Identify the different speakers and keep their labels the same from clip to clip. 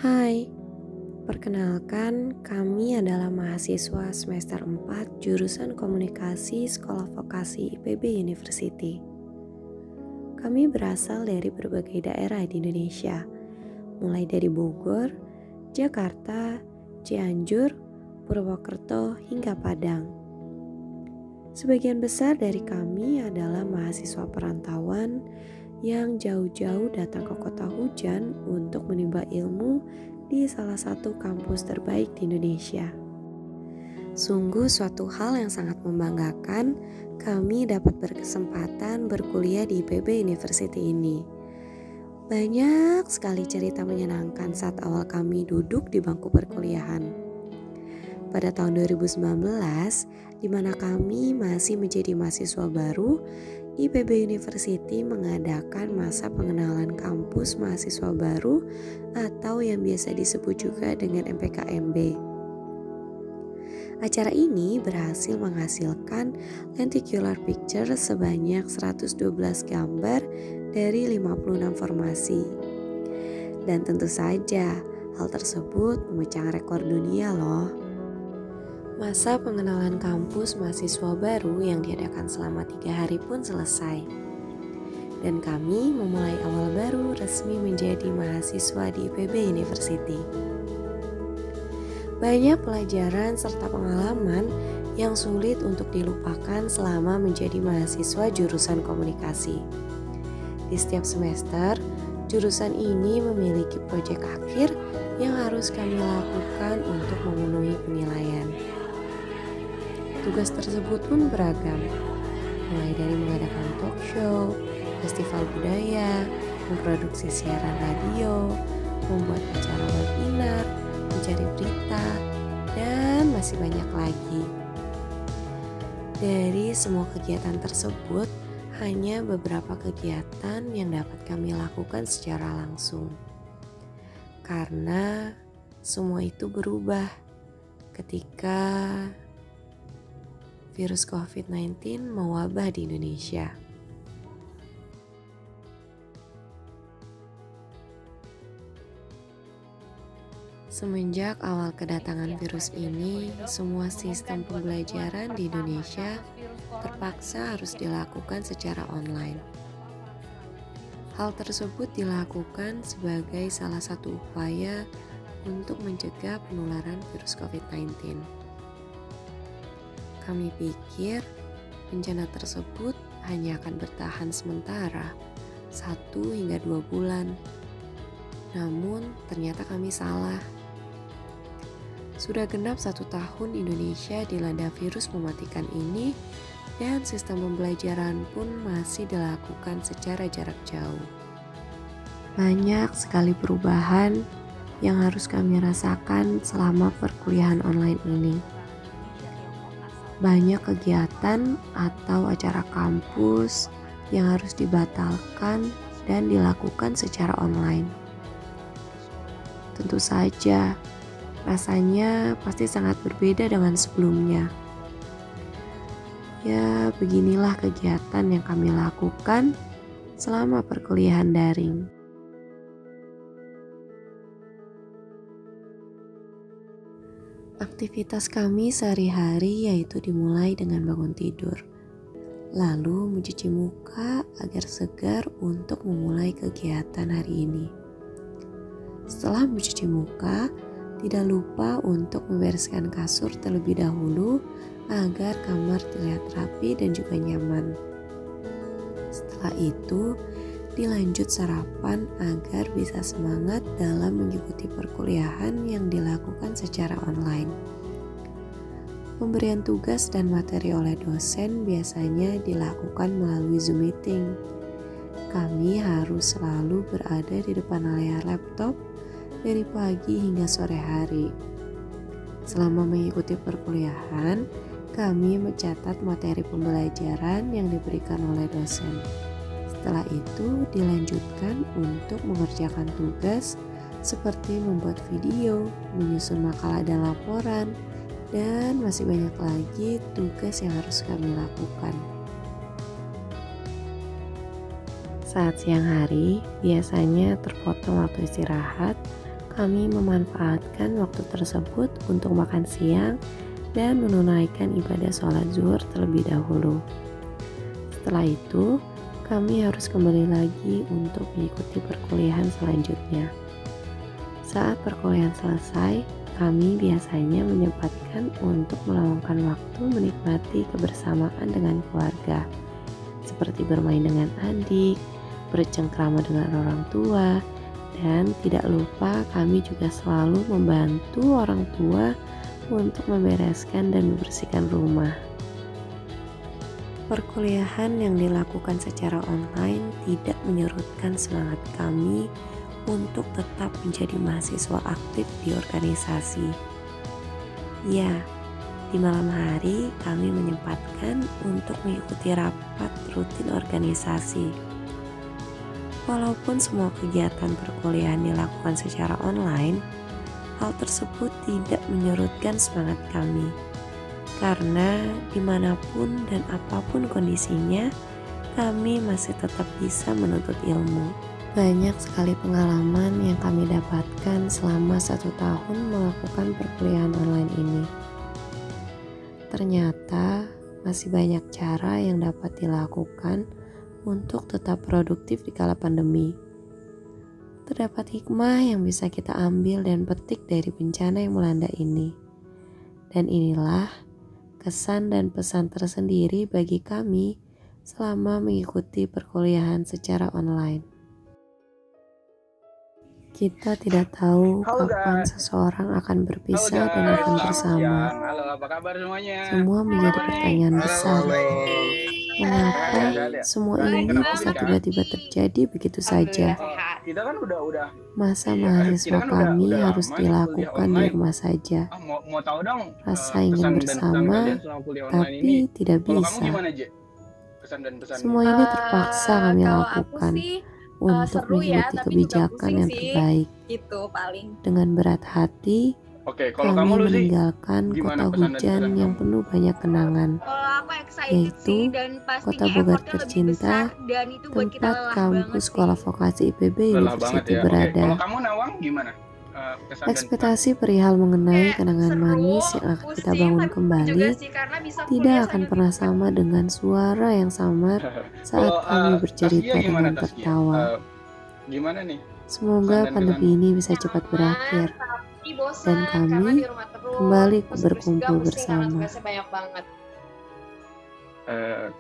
Speaker 1: Hai, perkenalkan kami adalah mahasiswa semester 4 jurusan Komunikasi Sekolah Vokasi IPB University. Kami berasal dari berbagai daerah di Indonesia, mulai dari Bogor, Jakarta, Cianjur, Purwokerto, hingga Padang. Sebagian besar dari kami adalah mahasiswa perantauan yang jauh-jauh datang ke kota hujan untuk menimba ilmu di salah satu kampus terbaik di Indonesia. Sungguh suatu hal yang sangat membanggakan kami dapat berkesempatan berkuliah di IPB University ini. Banyak sekali cerita menyenangkan saat awal kami duduk di bangku perkuliahan. Pada tahun 2019, di mana kami masih menjadi mahasiswa baru, IPB University mengadakan masa pengenalan kampus mahasiswa baru atau yang biasa disebut juga dengan MPKMB. Acara ini berhasil menghasilkan lenticular picture sebanyak 112 gambar dari 56 formasi. Dan tentu saja hal tersebut memecahkan rekor dunia loh. Masa pengenalan kampus mahasiswa baru yang diadakan selama 3 hari pun selesai. Dan kami memulai awal baru resmi menjadi mahasiswa di IPB University. Banyak pelajaran serta pengalaman yang sulit untuk dilupakan selama menjadi mahasiswa jurusan komunikasi. Di setiap semester, jurusan ini memiliki proyek akhir yang harus kami lakukan untuk memenuhi penilaian. Tugas tersebut pun beragam, mulai dari mengadakan talk show, festival budaya, memproduksi siaran radio, membuat acara webinar, mencari berita, dan masih banyak lagi. Dari semua kegiatan tersebut, hanya beberapa kegiatan yang dapat kami lakukan secara langsung. Karena semua itu berubah ketika virus COVID-19 mewabah di Indonesia. Semenjak awal kedatangan virus ini, semua sistem pembelajaran di Indonesia terpaksa harus dilakukan secara online. Hal tersebut dilakukan sebagai salah satu upaya untuk mencegah penularan virus COVID-19. Kami pikir bencana tersebut hanya akan bertahan sementara 1 hingga 2 bulan. Namun ternyata kami salah. Sudah genap 1 tahun Indonesia dilanda virus mematikan ini dan sistem pembelajaran pun masih dilakukan secara jarak jauh. Banyak sekali perubahan yang harus kami rasakan selama perkuliahan online ini. Banyak kegiatan atau acara kampus yang harus dibatalkan dan dilakukan secara online. Tentu saja, rasanya pasti sangat berbeda dengan sebelumnya. Ya, beginilah kegiatan yang kami lakukan selama perkuliahan daring. Aktivitas kami sehari-hari yaitu dimulai dengan bangun tidur, lalu mencuci muka agar segar untuk memulai kegiatan hari ini. Setelah mencuci muka, tidak lupa untuk membereskan kasur terlebih dahulu agar kamar terlihat rapi dan juga nyaman. Setelah itu, dilanjut sarapan agar bisa semangat dalam mengikuti perkuliahan yang dilakukan secara online. Pemberian tugas dan materi oleh dosen biasanya dilakukan melalui Zoom meeting. Kami harus selalu berada di depan layar laptop dari pagi hingga sore hari. Selama mengikuti perkuliahan, kami mencatat materi pembelajaran yang diberikan oleh dosen. Setelah itu dilanjutkan untuk mengerjakan tugas seperti membuat video, menyusun makalah dan laporan, dan masih banyak lagi tugas yang harus kami lakukan. Saat siang hari, biasanya terpotong waktu istirahat kami memanfaatkan waktu tersebut untuk makan siang dan menunaikan ibadah sholat zuhur terlebih dahulu. Setelah itu, kami harus kembali lagi untuk mengikuti perkuliahan selanjutnya. Saat perkuliahan selesai, kami biasanya menyempatkan untuk meluangkan waktu menikmati kebersamaan dengan keluarga, seperti bermain dengan adik, bercengkrama dengan orang tua, dan tidak lupa kami juga selalu membantu orang tua untuk membereskan dan membersihkan rumah. Perkuliahan yang dilakukan secara online tidak menyurutkan semangat kami untuk tetap menjadi mahasiswa aktif di organisasi. Ya, di malam hari kami menyempatkan untuk mengikuti rapat rutin organisasi. Walaupun semua kegiatan perkuliahan dilakukan secara online, hal tersebut tidak menyurutkan semangat kami. Karena dimanapun dan apapun kondisinya, kami masih tetap bisa menuntut ilmu. Banyak sekali pengalaman yang kami dapatkan selama 1 tahun melakukan perkuliahan online ini. Ternyata masih banyak cara yang dapat dilakukan untuk tetap produktif di kala pandemi. Terdapat hikmah yang bisa kita ambil dan petik dari bencana yang melanda ini. Dan inilah kesan dan pesan tersendiri bagi kami selama mengikuti perkuliahan secara online. Kita tidak tahu kapan seseorang akan berpisah dan akan bersama.
Speaker 2: Halo, apa kabar semuanya?
Speaker 1: Semua menjadi pertanyaan besar. Mengapa semua ini bisa tiba-tiba terjadi begitu saja?
Speaker 2: Kita kan udah
Speaker 1: Masa mahasiswa kami harus dilakukan di rumah saja.
Speaker 2: Mau tahu dong
Speaker 1: Rasa ingin bersama, tapi tidak
Speaker 2: Kalau kamu
Speaker 1: bisa.
Speaker 2: gimana, Je? Pesan dan pesan.
Speaker 1: Semua ini terpaksa kami
Speaker 3: Kalau
Speaker 1: lakukan
Speaker 3: aku sih
Speaker 1: untuk
Speaker 3: seru ya,
Speaker 1: mengikuti
Speaker 3: tapi juga
Speaker 1: kebijakan
Speaker 3: pusing
Speaker 1: yang
Speaker 3: sih.
Speaker 1: terbaik.
Speaker 3: Gitu paling.
Speaker 1: Dengan berat hati,
Speaker 2: Oke, kalau
Speaker 1: kami
Speaker 2: kamu lu sih
Speaker 1: meninggalkan
Speaker 2: gimana
Speaker 1: kota
Speaker 2: pesan dan
Speaker 1: hujan
Speaker 2: pesan
Speaker 1: yang
Speaker 2: kamu?
Speaker 1: penuh banyak kenangan,
Speaker 3: Kalau aku excited
Speaker 1: yaitu
Speaker 3: sih dan pastinya
Speaker 1: Kota Bogor
Speaker 3: effortnya lebih
Speaker 1: tercinta,
Speaker 3: besar dan itu buat kita
Speaker 1: tempat
Speaker 3: lelah
Speaker 1: kampus
Speaker 3: banget
Speaker 1: sekolah
Speaker 3: sih.
Speaker 1: vokasi IPB
Speaker 2: Lelah banget
Speaker 1: University
Speaker 2: ya. Oke,
Speaker 1: berada.
Speaker 2: kalau kamu Nawang gimana? Pesan dan
Speaker 1: Ekspektasi perihal mengenai
Speaker 3: Kayak
Speaker 1: kenangan
Speaker 3: seru,
Speaker 1: manis yang akan kita
Speaker 3: pusing,
Speaker 1: bangun
Speaker 3: tapi juga
Speaker 1: kembali
Speaker 3: sih karena bisa
Speaker 1: tidak
Speaker 3: kuliah
Speaker 1: akan
Speaker 3: sambil
Speaker 1: pernah
Speaker 3: tidur.
Speaker 1: sama dengan suara yang samar
Speaker 2: pesan.
Speaker 1: saat
Speaker 2: Kalau
Speaker 1: kami bercerita
Speaker 2: Taskia gimana,
Speaker 1: dengan
Speaker 2: Taskia?
Speaker 1: tertawa.
Speaker 2: Gimana nih?
Speaker 1: Semoga
Speaker 2: Pesan dan
Speaker 1: pandemi
Speaker 2: pesan.
Speaker 1: ini bisa cepat berakhir
Speaker 3: Tapi bosan
Speaker 1: dan
Speaker 3: karena
Speaker 1: kami
Speaker 3: di rumah terus.
Speaker 1: kembali
Speaker 3: Terus juga
Speaker 1: berkumpul
Speaker 3: pusing karena
Speaker 1: bersama.
Speaker 3: tugasnya banyak banget.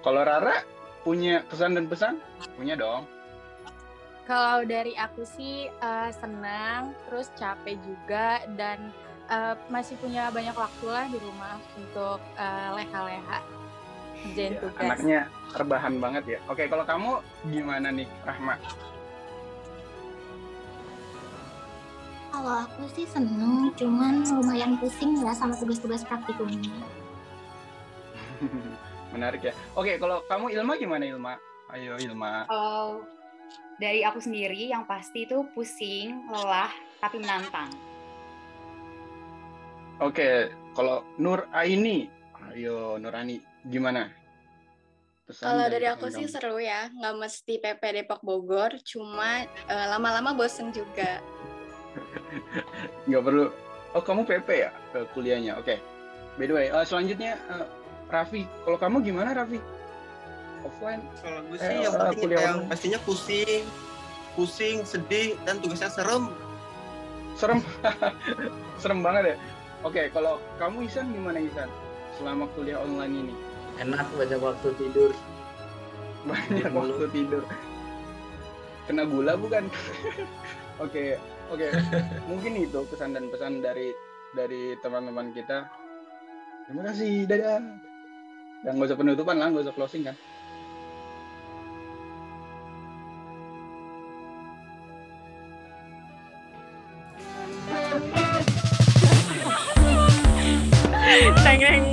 Speaker 2: Kalau Rara punya kesan dan pesan? Punya dong.
Speaker 4: Kalau dari aku sih senang, terus capek juga dan masih punya banyak waktu lah di rumah untuk leha-leha ngerjain
Speaker 2: Ya,
Speaker 4: tugas.
Speaker 2: anaknya rebahan banget ya. Oke, kalau kamu gimana nih, Rahma?
Speaker 5: Kalau aku sih seneng, cuman lumayan pusing ya sama tugas-tugas praktikumnya.
Speaker 2: Menarik ya. Oke, kalau kamu Ilma gimana, Ilma? Ayo Ilma.
Speaker 6: Kalau dari aku sendiri yang pasti itu pusing, lelah, tapi menantang.
Speaker 2: Oke, kalau Nur Aini, ayo Nurani, gimana? Pesan
Speaker 7: Kalau
Speaker 2: dan
Speaker 7: dari
Speaker 2: pesan
Speaker 7: aku sih
Speaker 2: kamu.
Speaker 7: seru ya, nggak mesti PP Depok Bogor, cuma lama-lama bosen juga.
Speaker 2: Nggak perlu. Oh, kamu PP ya kuliahnya? Oke. By the way, selanjutnya Raffi. Kalau kamu gimana, Raffi? Offline?
Speaker 8: Kalau gue sih yang
Speaker 2: kuliah
Speaker 8: yang
Speaker 2: online.
Speaker 8: pastinya pusing, sedih, dan tugasnya serem.
Speaker 2: Serem. Serem banget ya. Oke, kalau kamu Isan gimana, Isan? Selama kuliah online ini?
Speaker 9: Enak banyak waktu tidur.
Speaker 2: Banyak
Speaker 9: Mulu.
Speaker 2: waktu tidur. Kena gula bukan? Oke. Mungkin itu pesan dan pesan dari teman-teman kita. Terima kasih, dadah. Dan nggak usah penutupan lah, nggak usah closing kan.
Speaker 4: Teng.